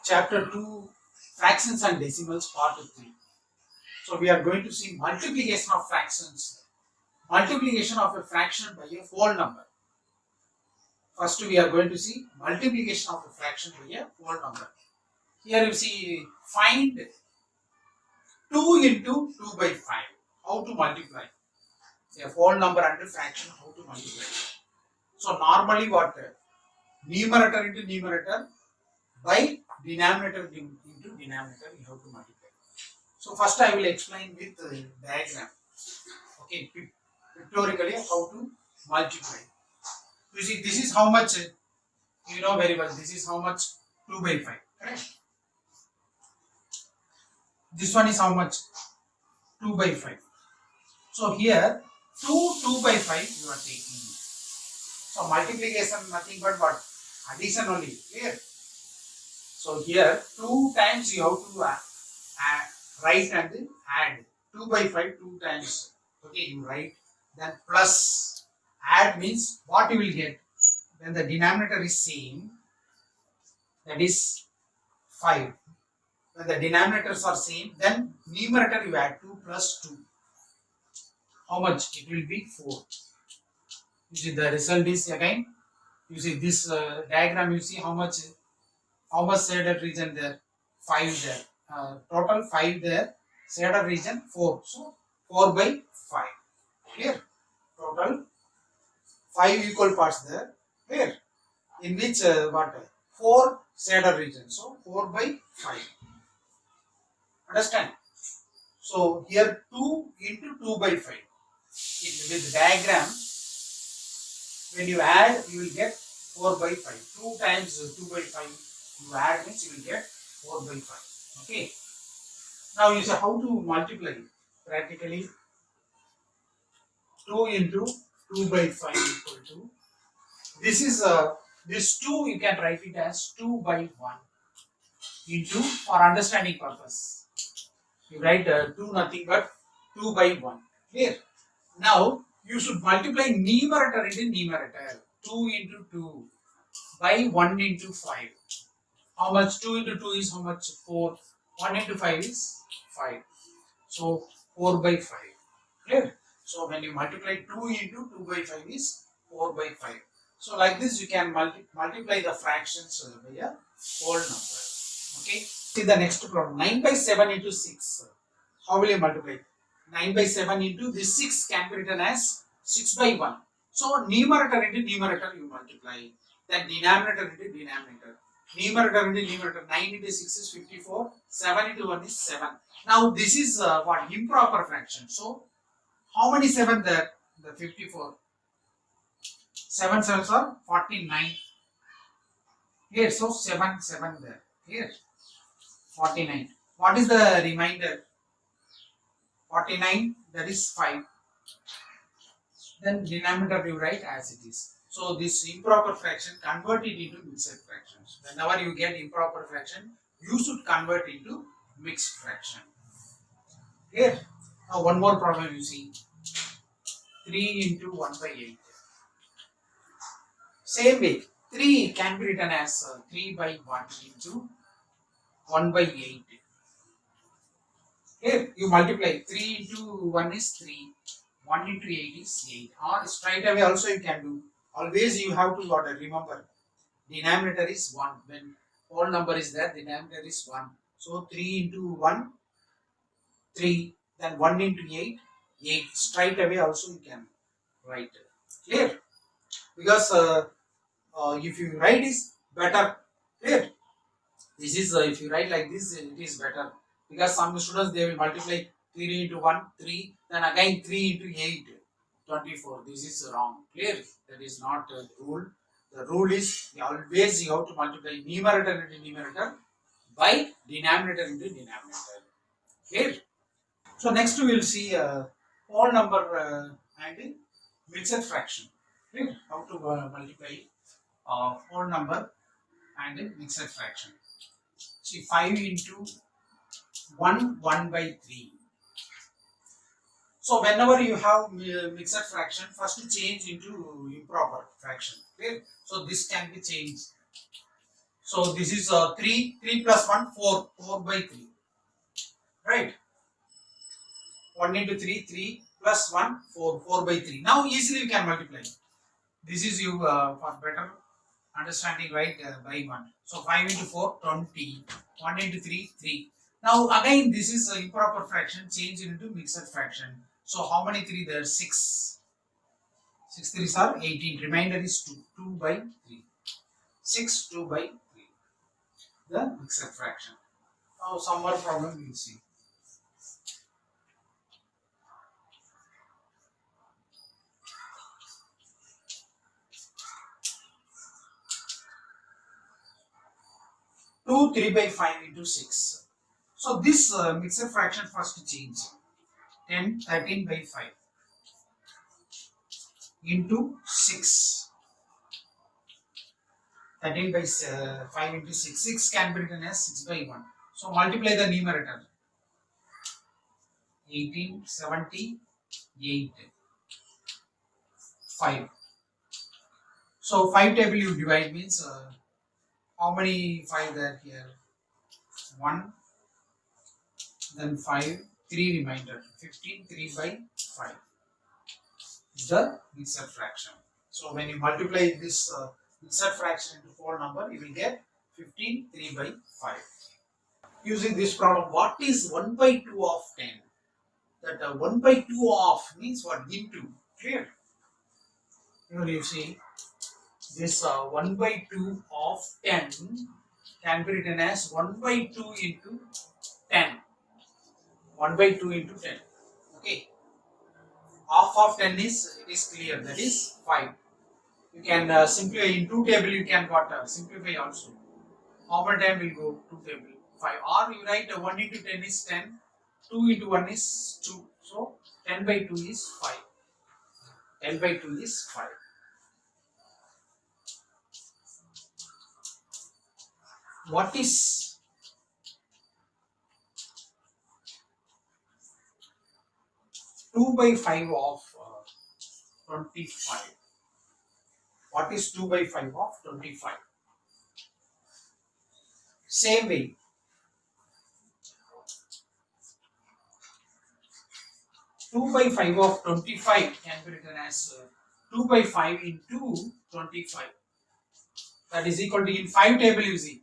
Chapter 2, Fractions and Decimals, Part 3. So we are going to see multiplication of fractions. Multiplication of a fraction by a whole number. First we are going to see multiplication of a fraction by a whole number. Here you see find 2 into 2 by 5. How to multiply? A whole number and a fraction, how to multiply. So normally what? Numerator into numerator by denominator into denominator you have to multiply. So first I will explain with diagram. Okay, pictorially how to multiply. You see, this is how much you know very well. This is how much 2 by 5. Correct? This one is how much 2 by 5. So here 2 by 5 you are taking. So multiplication nothing but what? Addition only. Clear? So here 2 times you have to write and add. 2 by 5 2 times. Okay, you write. Then plus add means what you will get when the denominator is same, that is 5. When the denominators are same, then numerator you add 2 plus 2. How much? It will be 4. You see the result is again. You see this diagram. You see how much shaded region there? 5 there. Total 5 there. Shaded region 4. So 4 by 5. Clear? Total 5 equal parts there. Clear? In which what? 4 shaded region. So 4 by 5. Understand? So here 2 into 2 by 5. With diagram, when you add, you will get 4 by 5. 2 times 2 by 5. You add means you will get 4 by 5. Okay. Now you say how to multiply. Practically 2 into 2 by 5 equal to. This is this 2 you can write it as 2 by 1 into, for understanding purpose. You write 2 nothing but 2 by 1. Clear? Now you should multiply numerator into numerator. 2 into 2 by 1 into 5. How much? 2 into 2 is how much? 4. 1 into 5 is 5. So 4 by 5. Clear? So when you multiply 2 into 2 by 5 is 4 by 5. So like this you can multiply the fractions by a whole number. Okay. See the next problem. 9 by 7 into 6. How will you multiply? 9 by 7 into this 6 can be written as 6 by 1. So numerator into numerator you multiply. Then denominator into denominator. Numerator into numerator. 9 into 6 is 54. 7 into 1 is 7. Now this is what? Improper fraction. So how many 7 there? The 54. 7 7s are 49. Here, so 7 7 there. Here, 49. What is the remainder? 49, that is 5. Then denominator you write as it is. So this improper fraction, convert it into mixed fractions. Whenever you get improper fraction, you should convert into mixed fraction. Here, now one more problem you see. 3 into 1 by 8. Same way, 3 can be written as 3 by 1 into 1 by 8. Here you multiply 3 into 1 is 3, 1 into 8 is 8. Or straight away also you can do. Always you have to remember denominator is 1. When whole number is there, denominator is 1. So 3 into 1, 3. Then 1 into 8, 8. Straight away also you can write. Clear? Because if you write is better. Clear? This is if you write like this, it is better. Because some students they will multiply 3 into 1, 3, then again 3 into 8, 24. This is wrong. Clear? That is not the rule. The rule is always you have to multiply numerator into numerator by denominator into denominator. Clear? So next we will see whole number and mixed fraction. Clear? How to multiply whole number and mixed fraction. See 5 into 1 by 3. So whenever you have mixed fraction, first change into improper fraction. Okay? So this can be changed. So this is 3, 3 plus 1, 4, 4 by 3, right? 1 into 3, 3 plus 1, 4, 4 by 3. Now easily you can multiply. This is you for better understanding, right? By 1. So 5 into 4, 20. 1 into 3, 3. Now again this is improper fraction, change it into mixed fraction. So how many 3 there? 6. 6 3s are 18. Remainder is 2. 2 by 3. 6, 2 by 3. The mixed fraction. Now some more problem we will see. Two 3 by 5 into 6. So this mixed fraction first change. 10, 13 by 5 into 6. 13 by 5 into 6. 6 can be written as 6 by 1. So multiply the numerator. 18, 78, 5. So 5 table you divide means how many 5 there here? 1, then 5, 3 remainder. 15, 3 by 5 is the mixed fraction. So when you multiply this mixed fraction into whole number, you will get 15, 3 by 5. Using this problem, what is 1 by 2 of 10? That 1 by 2 of means what? Into. Clear? Here you see this 1 by 2 of 10 can be written as 1 by 2 into 10. 1 by 2 into 10. Okay. Half of 10 is, it is clear, that is 5. You can simplify in 2 table, you can simplify also. How many time will go 2 table? 5. Or you write 1 into 10 is 10, 2 into 1 is 2. So 10 by 2 is 5. 10 by 2 is 5. What is 2 by 5 of 25? What is 2 by 5 of 25? Same way. 2 by 5 of 25 can be written as 2 by 5 into 25. That is equal to, in 5 table you see.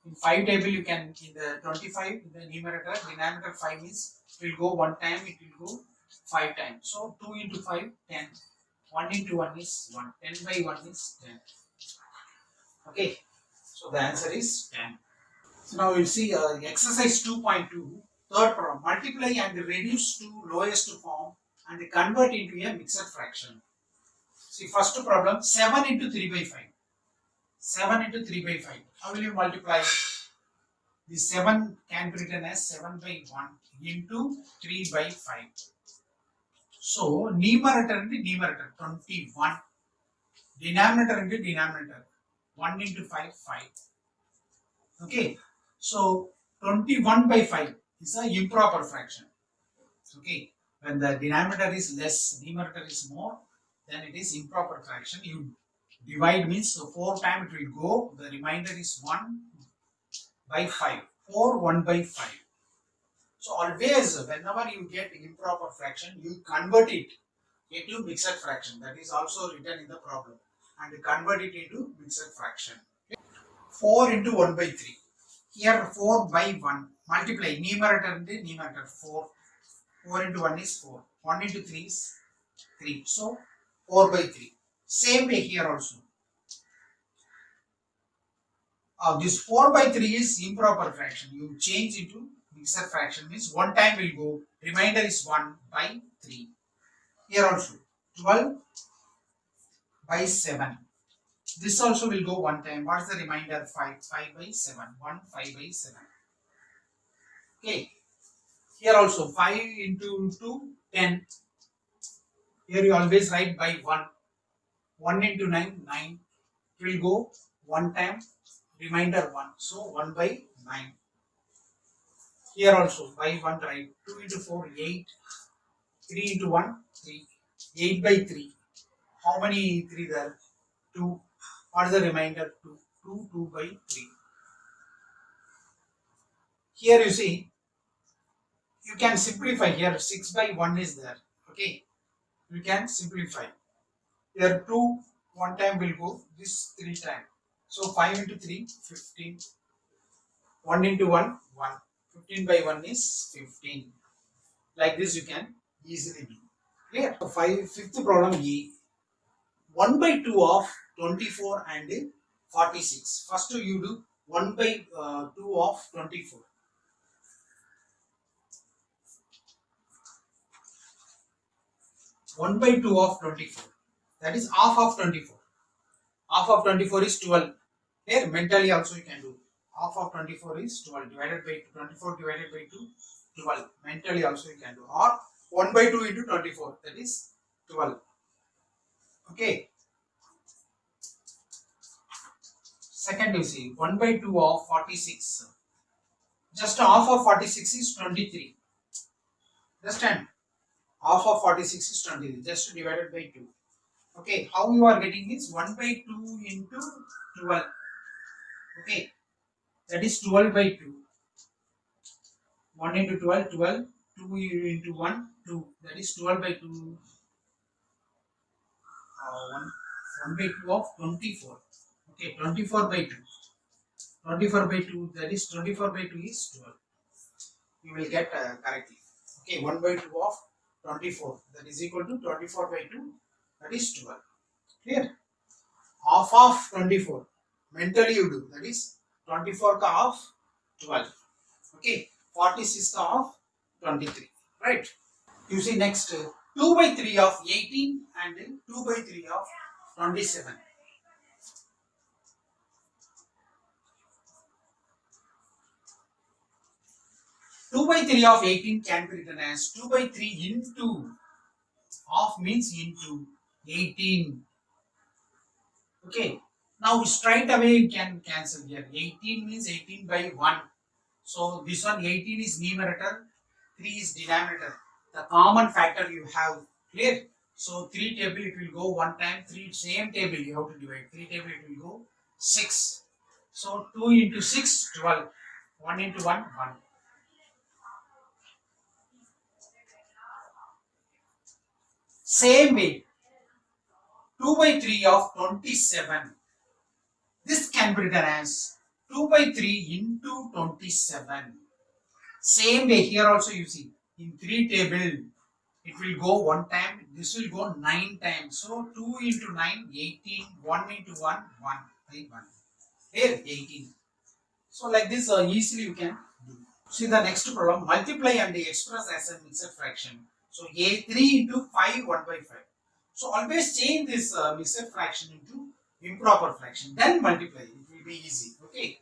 In 5 table you can, in the 25, in the numerator, denominator 5 is, it will go 1 time, it will go 5 times. So 2 into 5, 10. 1 into 1 is 1. 10 by 1 is 10. Okay. So the answer is 10. So now we'll see exercise 2.2. Third problem. Multiply and reduce to lowest form and convert into a mixed fraction. See, first problem, 7 into 3 by 5. 7 into 3 by 5. How will you multiply? The 7 can be written as 7 by 1 into 3 by 5. So, numerator into numerator, 21. Denominator into denominator, 1 into 5, 5. Okay. So, 21 by 5 is a improper fraction. Okay. When the denominator is less, numerator is more, then it is improper fraction. You divide means so 4 times it will go, the remainder is 1 by 5. 4, 1 by 5. So always whenever you get improper fraction, you convert it into mixed fraction. That is also written in the problem. And convert it into mixed fraction. 4 into 1 by 3. Here 4 by 1. Multiply numerator into numerator 4. 4 into 1 is 4. 1 into 3 is 3. So 4 by 3. Same way here also. This 4 by 3 is improper fraction. You change into mixed fraction means 1 time will go. Remainder is 1 by 3. Here also 12 by 7. This also will go 1 time. What is the remainder? 5. 5 by 7. 1 5 by 7. Okay. Here also 5 into 2 10. Here you always write by 1. 1 into 9 9. It will go 1 time. Remainder 1. So 1 by 9. Here also by 1 write 2 into 4 8. 3 into 1 3. 8 by 3. How many 3 there? 2. What is the remainder? 2. 2 by 3. Here you see, you can simplify here. 6 by 1 is there. Okay, you can simplify. Here 2 one time will go, this 3 times. So 5 into 3, 15. 1 into 1, 1. 15 by 1 is 15. Like this you can easily do. Clear? So fifth problem E. 1 by 2 of 24 and 46. First you do 1 by 2 of 24. 1 by 2 of 24. That is half of 24. Half of 24 is 12. Here mentally also you can do. Half of 24 is 12 divided by 24 divided by 2, 12. Mentally also you can do. Or 1 by 2 into 24. That is 12. Okay. Second you see 1 by 2 of 46. Just half of 46 is 23. Understand? Half of 46 is 23. Just divided by 2. Okay. How you are getting is 1 by 2 into 12. Okay. That is 12 by 2. 1 into 12, 12. 2 into 1, 2. That is 12 by 2. 1 by 2 of 24. Okay, 24 by 2. 24 by 2, that is 24 by 2 is 12. You will get correctly. Okay, 1 by 2 of 24. That is equal to 24 by 2. That is 12. Clear? Half of 24. Mentally you do. That is 24 ka half 12. Okay, 46 ka half 23. Right? You see next 2 by 3 of 18 and 2 by 3 of 27. 2 by 3 of 18 can be written as 2 by 3 into, half means into 18. Okay. Now straight away you can cancel here. 18 means 18 by 1. So this one 18 is numerator, 3 is denominator. The common factor you have. Clear? So 3 table it will go one time, 3 same table you have to divide. 3 table it will go 6. So 2 into 6, 12. 1 into 1, 1. Same way, 2 by 3 of 27. This can be written as 2 by 3 into 27. Same way, here also you see, in 3 table, it will go one time, this will go 9 times. So 2 into 9, 18, 1 into 1, 1 by 1. Here, 18. So like this easily you can do. See the next problem, multiply and express as a mixed fraction. So a3 into 5, 1 by 5. So always change this mixed fraction into improper fraction. Then multiply. It will be easy. Okay.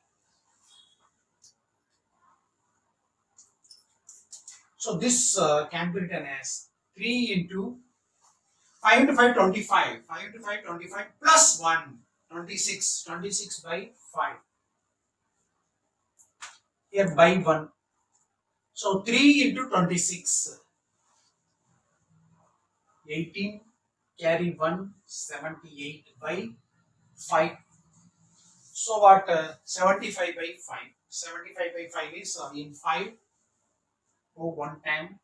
So this can be written as 3 into 5 into 5, 25. 5 into 5, 25 plus 1, 26. 26 by 5. Here by 1. So 3 into 26. 18 carry 1, 78 by 5. So what 75 by 5. 75 by 5 is in 5 go 1 time,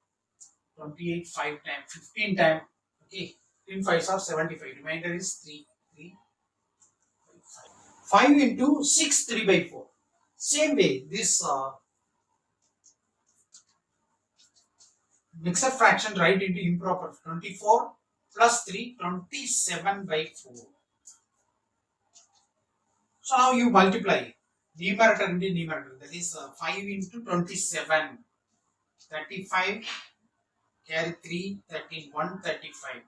28 5 time, 15 time. Okay, 15 5s are 75. Remainder is 3. 3 5 into 6, 3 by 4. Same way, this mixed fraction write into improper. 24 plus 3, 27 by 4. So now you multiply numerator into numerator. That is 5 into 27. 35 carry 3, 13, 135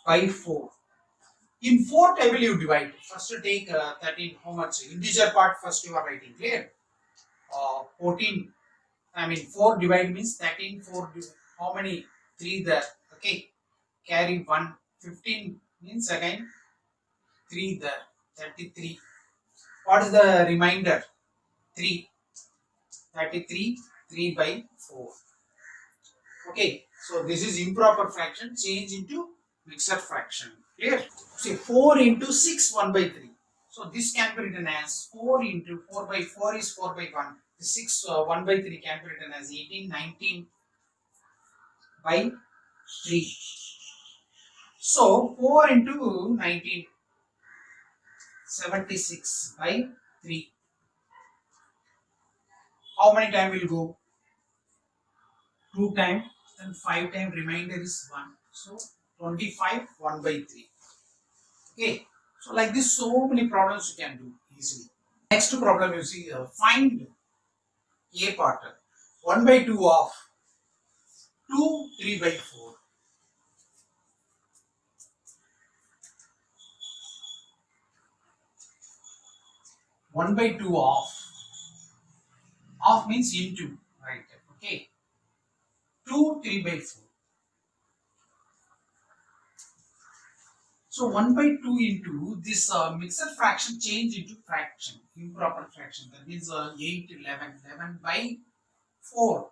by 4. In 4 table you divide. First you take 13, how much? Integer part first you are writing. Clear? 14. I mean 4 divide means 13, 4. How many? 3 there. Okay. Carry 1. 15 means again 3 there. 33. What is the remainder? 3. 33, 3 by 4. Okay. So this is improper fraction. Change into mixed fraction. Clear? See 4 into 6, 1 by 3. So this can be written as 4 into 4 by 4 is 4 by 1. The 6 1 by 3 can be written as 18, 19 by 3. So 4 into 19, 76 by 3. How many time will go? 2 time, then 5 time, remainder is 1. So 25, 1 by 3. Okay. So like this, so many problems you can do easily. Next problem you see, find A part. 1 by 2 of 2, 3 by 4. 1 by 2 of means into, right? Okay. 2, 3 by 4. So 1 by 2 into this mixed fraction change into fraction, improper fraction. That means 8, 11, 11 by 4.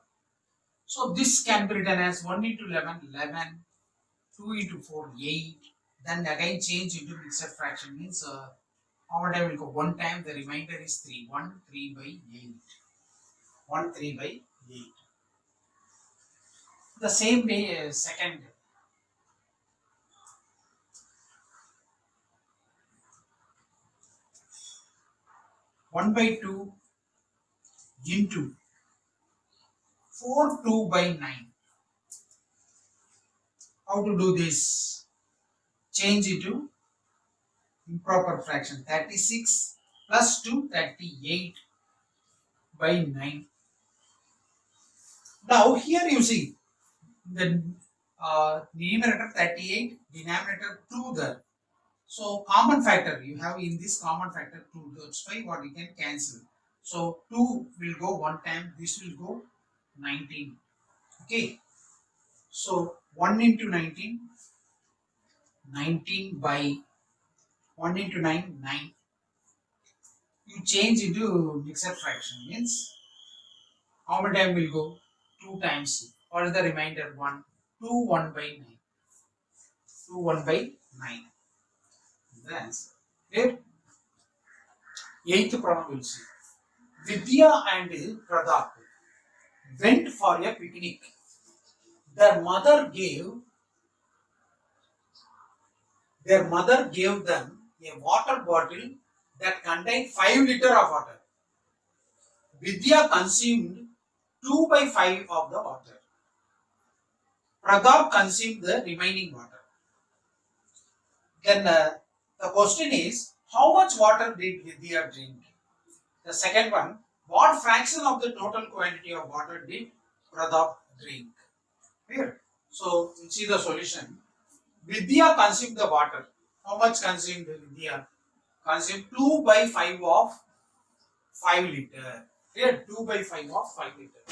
So this can be written as 1 into 11, 11, 2 into 4, 8. Then again change into mixed fraction means how many time will go? 1 time, the remainder is 3. 1, 3 by 8. 1, 3 by 8. The same way, second. 1 by 2 into 4, 2 by 9. How to do this? Change into improper fraction. 36 plus 2, 38 by 9. Now here you see the numerator 38, denominator 2 there. So common factor you have in this common factor 2. That's why what we can cancel. So 2 will go one time. This will go 19. Okay. So 1 into 19, 19 by 1 into 9, 9. You change into mixed fraction means how many time will go? 2 times. What is the remainder? 1. 2, 1 by 9. 2, 1 by 9. The answer. Here, 8th problem will see. Vidya and Pradap went for a picnic. Their mother gave them a water bottle that contained 5 liters of water. Vidya consumed 2 by 5 of the water. Pradap consumed the remaining water. Then the question is, how much water did Vidya drink? The second one, what fraction of the total quantity of water did Pradap drink? Here. So, you see the solution. Vidya consumed the water. How much consumed Vidya? Consumed 2 by 5 of 5 liter. Here, 2 by 5 of 5 liter.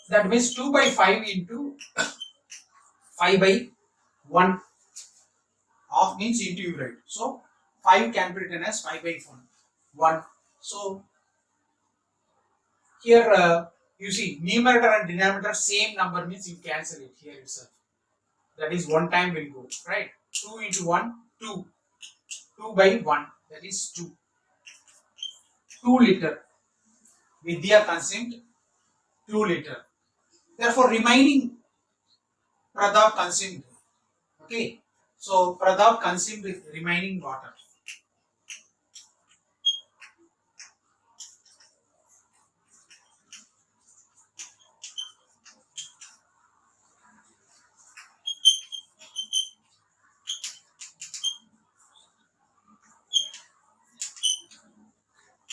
That means 2 by 5 into 5 by 1. Half means into you, right? So 5 can be written as 5 by 1. So here you see numerator and denominator same number means you cancel it here itself. That is 1 time will go, right? 2 into 1, 2. 2 by 1, that is 2. 2 liter. Vidya consumed 2 liter. Therefore remaining Pradap consumed. Okay. So Pradap consumed the remaining water.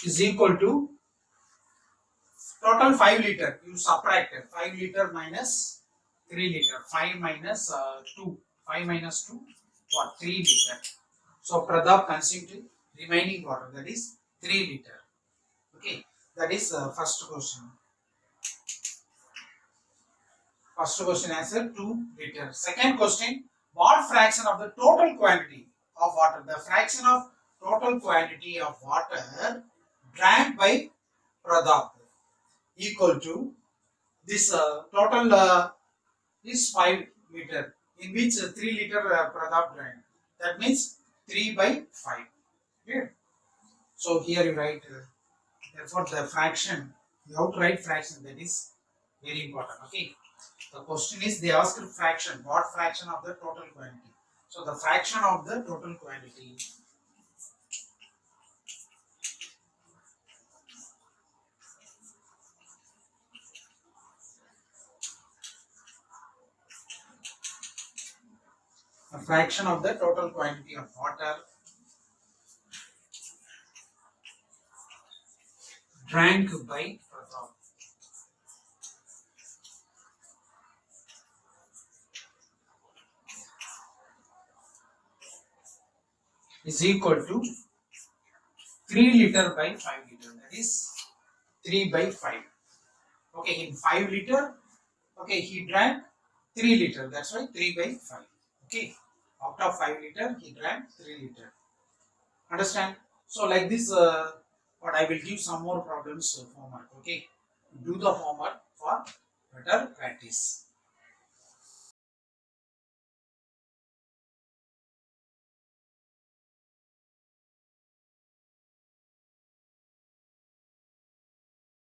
Is equal to total 5 liter. You subtract 5 liter minus 3 liter. 5 minus 2. 5 minus 2, what? 3 liter. So Pradap consumed remaining water, that is 3 liter. Okay, that is first question. First question answer 2 liter. Second question, what fraction of the total quantity of water? The fraction of total quantity of water drank by Pradap equal to this total is 5 liter, in which 3 liter Pratap drank. That means 3 by 5. Okay. So here you write, therefore the fraction, you have to write fraction, that is very important. Okay. The question is, they asked fraction, what fraction of the total quantity? So the fraction of the total quantity, a fraction of the total quantity of water drank by Pratap is equal to 3 liter by 5 liter, that is 3 by 5. Okay, in 5 liter, okay, he drank 3 liter, that's why 3 by 5. Okay, out of 5 liter, he drank 3 liter. Understand? So, like this, but I will give some more problems homework. Okay, do the homework for better practice.